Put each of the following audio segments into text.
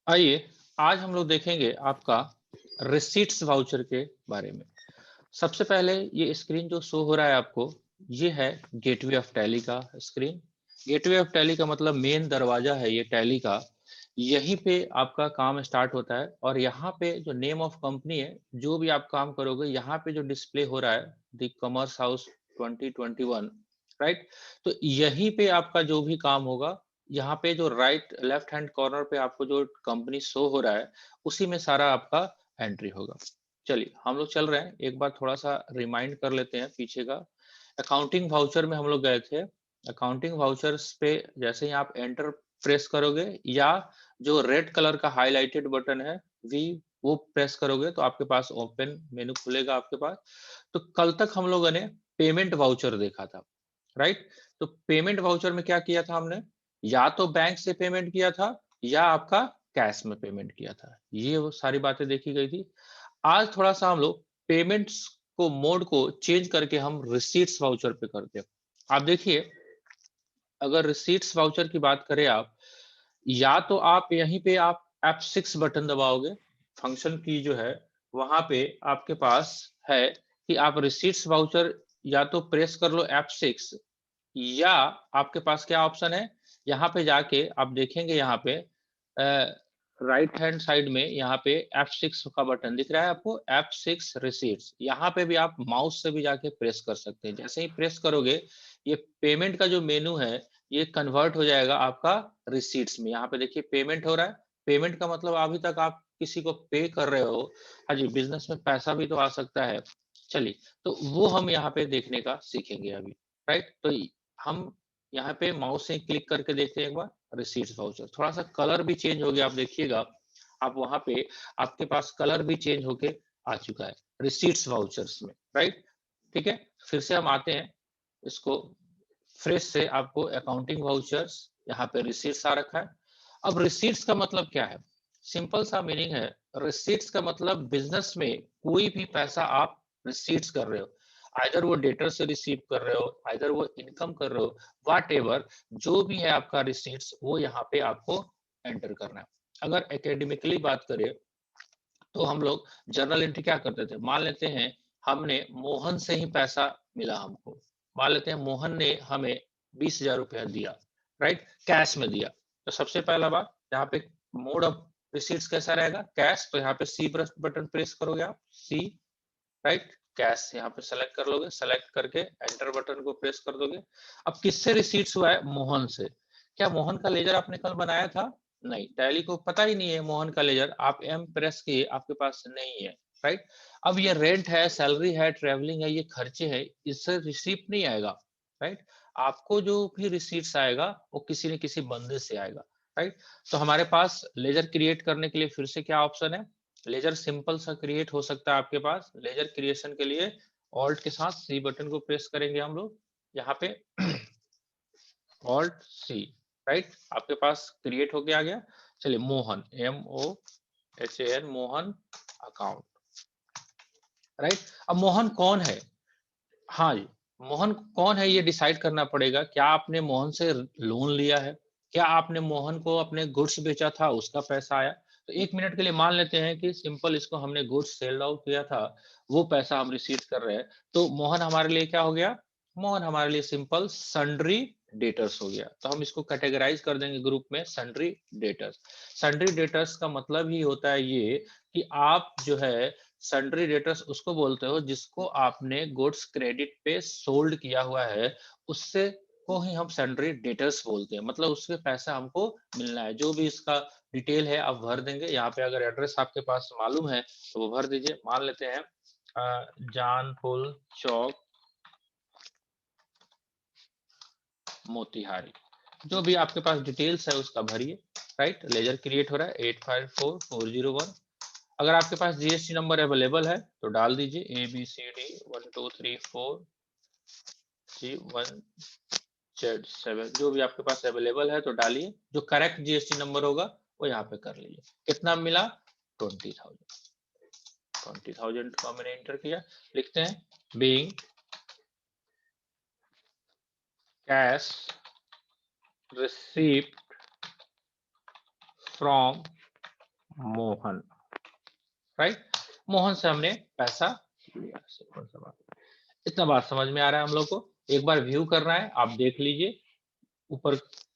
आइए, आज हम लोग देखेंगे आपका रिसीट्स वाउचर के बारे में। सबसे पहले ये स्क्रीन जो शो हो रहा है आपको, ये है गेटवे ऑफ टैली का स्क्रीन। गेटवे ऑफ टैली का मतलब मेन दरवाजा है ये टैली का। यहीं पे आपका काम स्टार्ट होता है और यहाँ पे जो नेम ऑफ कंपनी है, जो भी आप काम करोगे, यहाँ पे जो डिस्प्ले हो रहा है, द कॉमर्स हाउस 2021, राइट? तो यहीं पे आपका जो भी काम होगा, यहाँ पे जो राइट लेफ्ट हैंड कॉर्नर पे आपको जो कंपनी शो हो रहा है, उसी में सारा आपका एंट्री होगा। चलिए, हम लोग चल रहे हैं, एक बार थोड़ा-सा रिमाइंड कर लेते हैं पीछे का। अकाउंटिंग वाउचर में हम लोग गए थे। अकाउंटिंग वाउचर्स पे जैसे ही आप एंटर प्रेस करोगे या जो रेड कलर का हाइलाइटेड बटन है, वो प्रेस करोगे तो आपके पास ओपन मेनू खुलेगा आपके पास। तो कल तक हम लोगों ने पेमेंट वाउचर देखा था, राइट? तो पेमेंट वाउचर में क्या किया था हमने? या तो बैंक से पेमेंट किया था या आपका कैश में पेमेंट किया था। ये वो सारी बातें देखी गई थी। आज थोड़ा-सा हम लोग पेमेंट्स को मोड को चेंज करके हम रिसीट्स वाउचर पे करते हैं। आप देखिए, अगर रिसीट्स वाउचर की बात करें आप, या तो आप यहीं पे आप F6 बटन दबाओगे, फंक्शन की जो है, वहाँ पे आपके पास है कि आप रिसीट्स वाउचर या तो प्रेस कर लो F6 या आपके पास क्या ऑप्शन है, यहाँ पे जाके आप देखेंगे यहाँ पे राइट हैंड साइड में यहाँ पे F6 का बटन दिख रहा है आपको, F6 रिसीट्स। यहाँ पे भी आप माउस से भी जाके प्रेस कर सकते हैं। जैसे ही प्रेस करोगे, ये पेमेंट का जो मेनू है, ये कन्वर्ट हो जाएगा आपका रिसीट्स में। यहाँ पे देखिए पेमेंट हो रहा है। पेमेंट का मतलब अभी तक आप किसी को पे कर रहे हो। हाँ जी, बिज़नेस में पैसा भी तो आ सकता है। चलिए, तो वो हम यहाँ पे देखने का सीखेंगे अभी, राइट? तो हम यहाँ पे माउस से क्लिक करके देखते हैं एक बार रिसीट्स वाउचर। थोड़ा-सा कलर भी चेंज हो गया, आप देखिएगा। आप वहाँ पे आपके पास कलर भी चेंज होके आ चुका है, रिसीट्स वाउचर्स में, राइट? ठीक है? फिर से हम आते हैं, इसको फ्रेश से आपको अकाउंटिंग वाउचर्स, यहाँ पे रिसीट्स आ रखा है। अब रिसीट्स का मतलब क्या है? सिंपल सा मीनिंग है, रिसीट्स का मतलब बिज़नेस में कोई भी पैसा आप रिसीट्स कर रहे हो। आइदर वो डेटर से रिसीव कर रहे हो, आइदर वो इनकम कर रहे हो, व्हाटएवर जो भी है आपका रिसीट्स, वो यहाँ पे आपको एंटर करना है। अगर एकेडमिकली बात करें, तो हम लोग जर्नल एंट्री क्या करते थे? मान लेते हैं हमने मोहन से ही पैसा मिला हमको। मान लेते हैं मोहन ने हमें 20,000 रुपया दिया, राइट? कैश में दिया। तो सबसे पहला बात, यहाँ पे मोड ऑफ रिसीट्स कैसा रहेगा? कैश। तो यहाँ पे सी बटन प्रेस करोगे आप, सी, राइट? कैश यहाँ पे सेलेक्ट कर लोगे, सेलेक्ट करके एंटर बटन को प्रेस कर दोगे। अब किससे रिसीट्स हुआ है? मोहन से। क्या मोहन का लेजर आपने कल बनाया था? नहीं, टैली को पता ही नहीं है मोहन का लेजर, आप एम प्रेस किए, आपके पास नहीं है, राइट? अब ये रेंट है, सैलरी है, ट्रैवलिंग है, ये खर्चे हैं, इससे रिसीप्ट नहीं आएगा, राइट? आपको जो भी रिसीट्स आएगा, वो किसी न किसी बंदे से आएगा, राइट? तो हमारे पास लेजर क्रिएट करने के लिए फिर से क्या ऑप्शन है? लेजर सिंपल सा क्रिएट हो सकता है आपके पास। लेजर क्रिएशन के लिए ऑल्ट के साथ सी बटन को प्रेस करेंगे हम लोग। यहाँ पे ऑल्ट सी, राइट? आपके पास क्रिएट होके आ गया। चलिए, Mohan, MOHAN, Mohan account, right? अब मोहन कौन है? हाँ जी, मोहन कौन है ये डिसाइड करना पड़ेगा। क्या आपने मोहन से लोन लिया है? क्या आपने मोहन को अपने गुड्स बेचा था, उसका पैसा आया? तो 1 मिनट के लिए मान लेते हैं कि सिंपल इसको हमने गुड्स सेल आउट किया था, वो पैसा हम रिसीव कर रहे हैं। तो मोहन हमारे लिए क्या हो गया? मोहन हमारे लिए सिंपल सन्ड्री डेटर्स हो गया। तो हम इसको कैटेगराइज़ कर देंगे ग्रुप में सन्ड्री डेटर्स। सन्ड्री डेटर्स का मतलब ही होता है ये कि आप जो है सन्ड्री डेटर्स उसको बोलते हो जिसको आपने गुड्स क्रेडिट पे सोल्ड किया हुआ है, उससे को ही हम सन्ड्री डेटर्स बोलते हैं। मतलब उससे पैसा हमको मिलना है। जो भी इसका डिटेल है आप भर देंगे। यहाँ पे अगर एड्रेस आपके पास मालूम है तो वो भर दीजिए। मान लेते हैं जानपुल चौक, मोतिहारी। जो भी आपके पास डिटेल्स है उसका भरिए, राइट? लेजर क्रिएट हो रहा है 854401। अगर आपके पास जीएसटी नंबर अवेलेबल है तो डाल दीजिए ABCD 1234 G1Z7, जो भी आपके पास अवेलेबल है तो डालिए। जो करेक्ट जीएसटी नंबर होगा वो यहाँ पे कर लीजिए। कितना मिला? 20,000। 20,000 को मैंने एंटर किया। लिखते हैं being cash receipt from Mohan, right. Mohan से हमने पैसा लिया। इतना बात समझ में आ रहा है हम लोग को। एक बार व्यू करना है, आप देख लीजिए ऊपर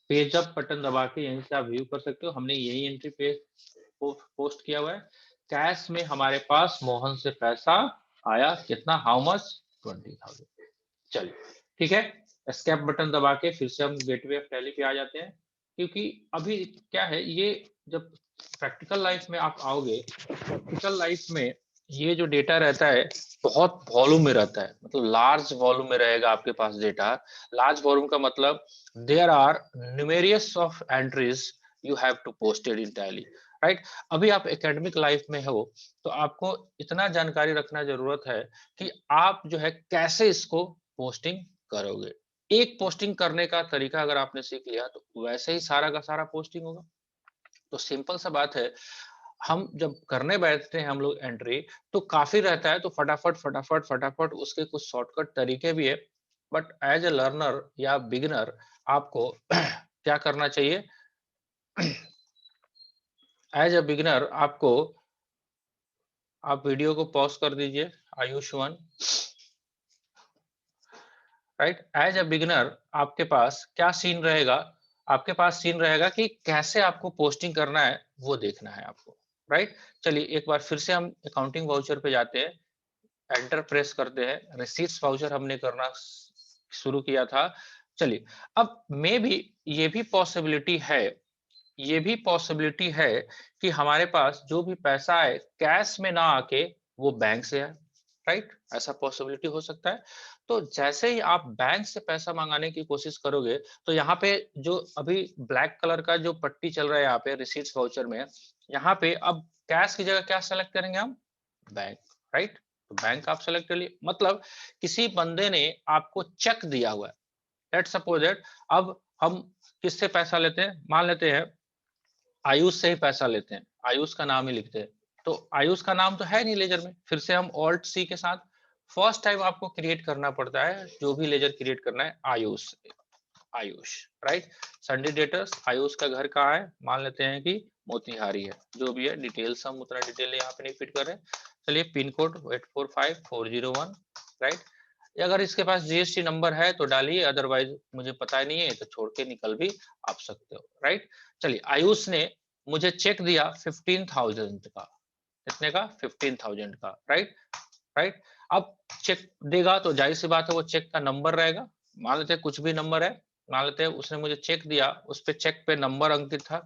पेज अप बटन दबा के यहीं से आप व्यू कर सकते हो। हमने यही एंट्री पेज पोस्ट किया हुआ है। कैश में हमारे पास मोहन से पैसा आया, कितना, हाउ मच, 20,000। चलिए ठीक है, एस्केप बटन दबा के फिर से हम गेटवे ऑफ टैली पे आ जाते हैं। क्योंकि अभी क्या है, ये जब प्रैक्टिकल लाइफ में आप आओगे, प्रैक्टिकल लाइफ में ये जो डेटा रहता है बहुत वॉल्यूम में रहता है, मतलब लार्ज वॉल्यूम में रहेगा आपके पास डेटा। लार्ज वॉल्यूम का मतलब there are numerous of entries you have to posted in Tally, right. अभी आप एकेडमिक लाइफ में हो तो आपको इतना जानकारी रखना जरूरत है कि आप जो है कैसे इसको पोस्टिंग करोगे। एक पोस्टिंग करने का तरीका अगर आपने सीख लिया तो वैसे ही सारा का सारा पोस्टिंग होगा। तो सिंपल सा बात है, हम जब करने बैठते हैं हम लोग एंट्री तो काफी रहता है, तो फटाफट फटाफट फटाफट उसके कुछ शॉर्टकट तरीके भी है। बट एज ए लर्नर या बिगिनर आपको क्या करना चाहिए, एज ए बिगिनर आपको, आप वीडियो को पॉज कर दीजिए Ayush one, right. As a beginner आपके पास क्या सीन रहेगा, आपके पास सीन रहेगा कि कैसे आपको पोस्टिंग करना है वो देखना है आपको, राइट। चलिए एक बार फिर से हम अकाउंटिंग वाउचर पे जाते हैं, एंटर प्रेस करते हैं, रिसीट्स वाउचर हमने करना शुरू किया था। चलिए अब मे भी ये भी पॉसिबिलिटी है, ये भी पॉसिबिलिटी है कि हमारे पास जो भी पैसा है कैश में ना आके वो बैंक से है, राइट। ऐसा पॉसिबिलिटी हो सकता है। तो जैसे ही आप बैंक से पैसा मंगाने की कोशिश करोगे तो यहाँ पे जो अभी ब्लैक कलर का जो पट्टी चल रहा है यहाँ पे रिसीट्स वाउचर में, यहाँ पे अब कैश की जगह क्या सेलेक्ट करेंगे हम, बैंक, राइट। तो बैंक आप सेलेक्ट कर लिए, मतलब किसी बंदे ने आपको चेक दिया हुआ है। लेट्स सपोज दैट अब हम किससे पैसा लेते हैं, मान लेते हैं आयुष से ही पैसा लेते हैं, आयुष का नाम ही लिखते हैं। तो आयुष का नाम तो है नहीं लेजर में, फिर से हम ऑल्ट सी के साथ फर्स्ट टाइम आपको क्रिएट करना पड़ता है, जो भी लेजर क्रिएट करना है Ayush, Ayush, right. Sunday debtors, Ayush का घर कहाँ है, मान लेते हैं कि मोतिहारी है, जो भी है डिटेल्स हम उतना डिटेल यहाँ पे नहीं फिट कर रहे। चलिए पिन कोड 845401, राइट। अगर इसके पास जीएसटी नंबर है तो डालिए, अदरवाइज मुझे पता ही नहीं है तो छोड़ के निकल भी आप सकते हो, राइट। चलिए आयुष ने मुझे चेक दिया 15,000 का, कितने का, 15,000 का, राइट, राइट। अब चेक देगा तो जाहिर सी बात है वो चेक का नंबर रहेगा, मान लेते हैं कुछ भी नंबर है, मान लेते हैं उसने मुझे चेक दिया, उस पे चेक पे नंबर अंकित था,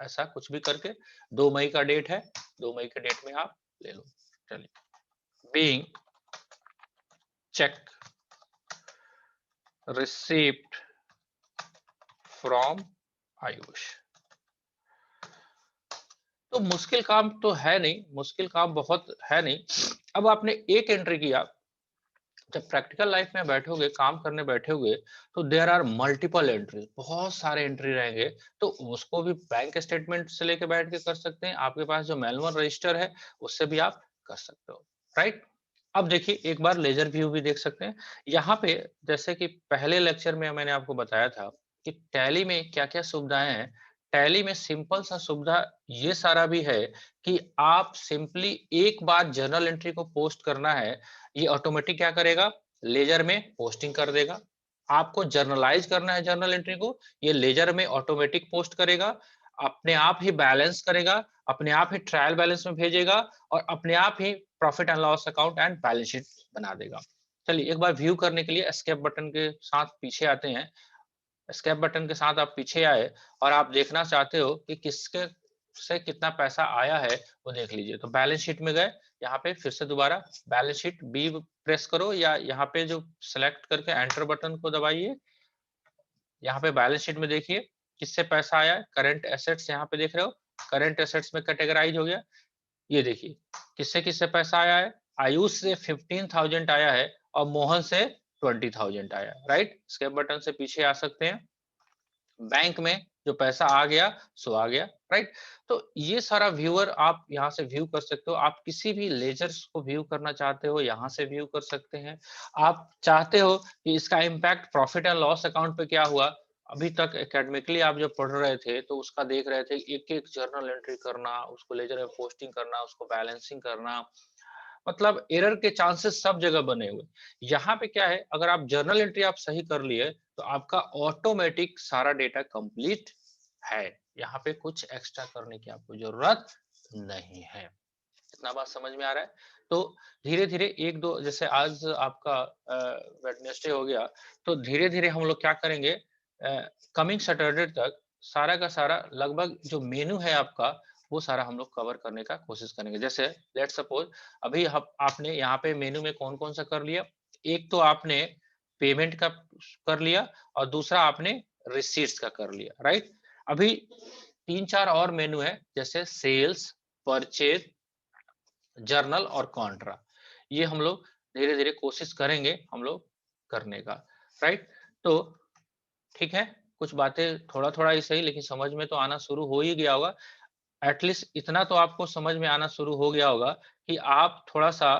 ऐसा कुछ भी करके 2 मई का डेट है, 2 मई के डेट में आप ले लो। चलिए being check received from Ayush. तो मुश्किल काम तो है नहीं, मुश्किल काम बहुत है नहीं। अब आपने एक एंट्री किया, जब प्रैक्टिकल लाइफ में बैठोगे, काम करने बैठोगे तो देयर आर मल्टीपल एंट्री, बहुत सारे एंट्री रहेंगे। तो उसको भी बैंक स्टेटमेंट से लेके बैठ के कर सकते हैं, आपके पास जो मैनुअल रजिस्टर है उससे भी आप कर सकते हो, राइट। अब देखिए एक बार लेजर व्यू भी देख सकते हैं यहाँ पे, जैसे कि पहले लेक्चर में मैंने आपको बताया था कि टैली में क्या क्या सुविधाएं हैं। टैली में सिंपल सा सुविधा ये सारा भी है कि आप सिंपली एक बार जर्नल एंट्री को पोस्ट करना है, ये ऑटोमेटिक क्या करेगा, लेजर में पोस्टिंग कर देगा। आपको जर्नलाइज करना है जर्नल एंट्री को, ये लेजर में ऑटोमेटिक पोस्ट करेगा, अपने आप ही बैलेंस करेगा, अपने आप ही ट्रायल बैलेंस में भेजेगा और अपने आप ही profit and loss account and balance sheet बना देगा। चलिए एक बार व्यू करने के लिए एस्केप बटन के साथ पीछे आते हैं। एस्केप बटन के साथ आप पीछे आए और आप देखना चाहते हो कि किसके से कितना पैसा आया है वो देख लीजिए। तो बैलेंस शीट में गए, यहाँ पे फिर से दोबारा बैलेंस शीट बी प्रेस करो या यहाँ पे जो सेलेक्ट करके एंटर बटन को दबाइए। यहाँ पे बैलेंस शीट में देखिए किससे पैसा आया है, करंट एसेट्स यहाँ पे देख रहे हो, करंट एसेट्स में कैटेगराइज हो गया। ये देखिए किससे किससे पैसा आया है, आयुष से 15,000 आया है और मोहन से 20,000 आया है, राइट। स्केप बटन से पीछे आ सकते हैं, बैंक में जो पैसा आ गया सो आ गया, राइट। तो ये सारा व्यूअर आप यहाँ से व्यू कर सकते हो, आप किसी भी लेजर्स को व्यू करना चाहते हो यहाँ से व्यू कर सकते हैं। आप चाहते हो कि इसका impact profit and loss account पे क्या हुआ, अभी तक एकेडमिकली आप जब पढ़ रहे थे तो उसका देख रहे थे, एक एक जर्नल एंट्री करना, उसको लेजर में पोस्टिंग करना, उसको बैलेंसिंग करना, मतलब एरर के चांसेस सब जगह बने हुए। यहाँ पे क्या है, अगर आप जर्नल एंट्री आप सही कर लिए तो आपका ऑटोमेटिक सारा डेटा कंप्लीट है। यहाँ पे कुछ एक्स्ट्रा करने की आपको जरूरत नहीं है। इतना बात समझ में आ रहा है? तो धीरे-धीरे 1-2, जैसे आज आपका वेडनेसडे हो गया, तो धीरे-धीरे हम लोग क्या करेंगे, कमिंग सैटरडे तक सारा का सारा लगभग जो मेनू है आपका, वो सारा हम लोग कवर करने का कोशिश करेंगे। जैसे लेट्स सपोज अभी हम आपने यहाँ पे मेनू में कौन-कौन सा कर लिया? एक तो आपने पेमेंट का कर लिया और दूसरा आपने रिसीट्स का कर लिया, राइट? अभी 3-4 और मेनू है, जैसे सेल्स, परचेज, जर्नल और कॉन्ट्रा। ये हम लोग धीरे-धीरे कोशिश करेंगे हम लोग करने का, राइट? तो ठीक है, कुछ बातें थोड़ा-थोड़ा ही सही लेकिन समझ में तो आना शुरू हो ही गया होगा। एटलीस्ट इतना तो आपको समझ में आना शुरू हो गया होगा कि आप थोड़ा-सा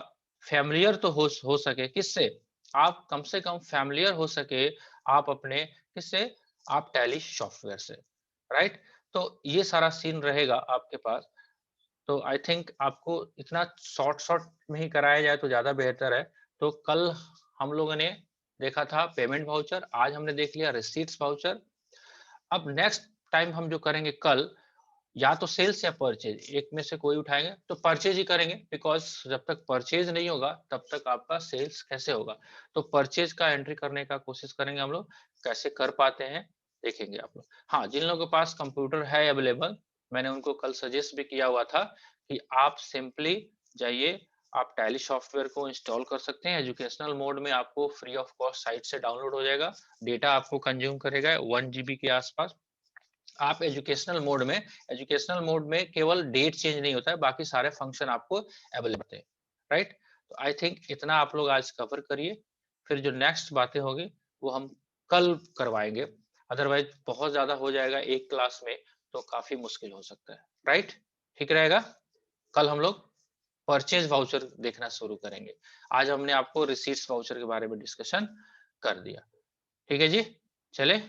फ़ैमिलियर तो हो सके, किससे? आप कम से कम फ़ैमिलियर हो सके, आप अपने किससे? आप टैली सॉफ्टवेयर से, राइट? तो ये सारा सीन रहेगा आपके पास। तो आई थिंक आपको इतना शॉर्ट में ही कराया जाए तो ज़्यादा बेहतर है। तो कल हम लोगों ने देखा था पेमेंट वाउचर, आज हमने देख लिया रिसीट्स वाउचर। अब नेक्स्ट टाइम हम जो करेंगे कल, या तो सेल्स या परचेज, एक में से कोई उठाएँगे, तो परचेज ही करेंगे बिकॉज़ जब तक परचेज नहीं होगा, तब तक आपका सेल्स कैसे होगा? तो परचेज का एंट्री करने का कोशिश करेंगे हम लोग, कैसे कर पाते हैं, देखेंगे आप लोग। हाँ, जिन लोगों के पास कंप्यूटर है अवेलेबल, मैंने उनको कल सजेस्ट भी किया हुआ था कि आप सिंपली जाइए, आप टैली सॉफ्टवेयर को इंस्टॉल कर सकते हैं, एजुकेशनल मोड में आपको फ्री ऑफ कॉस्ट साइट से डाउनलोड हो जाएगा, डेटा आपको कंज्यूम करेगा 1 जीबी के आसपास। आप एजुकेशनल मोड में केवल डेट चेंज नहीं होता है, बाकी सारे फंक्शन आपको अवेलेबल होते हैं, राइट? तो आई थिंक इतना आप लोग आज कवर करिए, फिर जो नेक्स्ट बातें होगी वो हम कल करवाएँगे, अदरवाइज़ बहुत ज़्यादा हो जाएगा एक क्लास में तो काफ़ी मुश्किल हो सकता है, राइट? ठीक रहेगा? कल हम लोग परचेज़ वाउचर देखना शुरू करेंगे। आज हमने आपको रिसीट्स वाउचर के बारे में डिस्कशन कर दिया, ठीक है जी? चलें?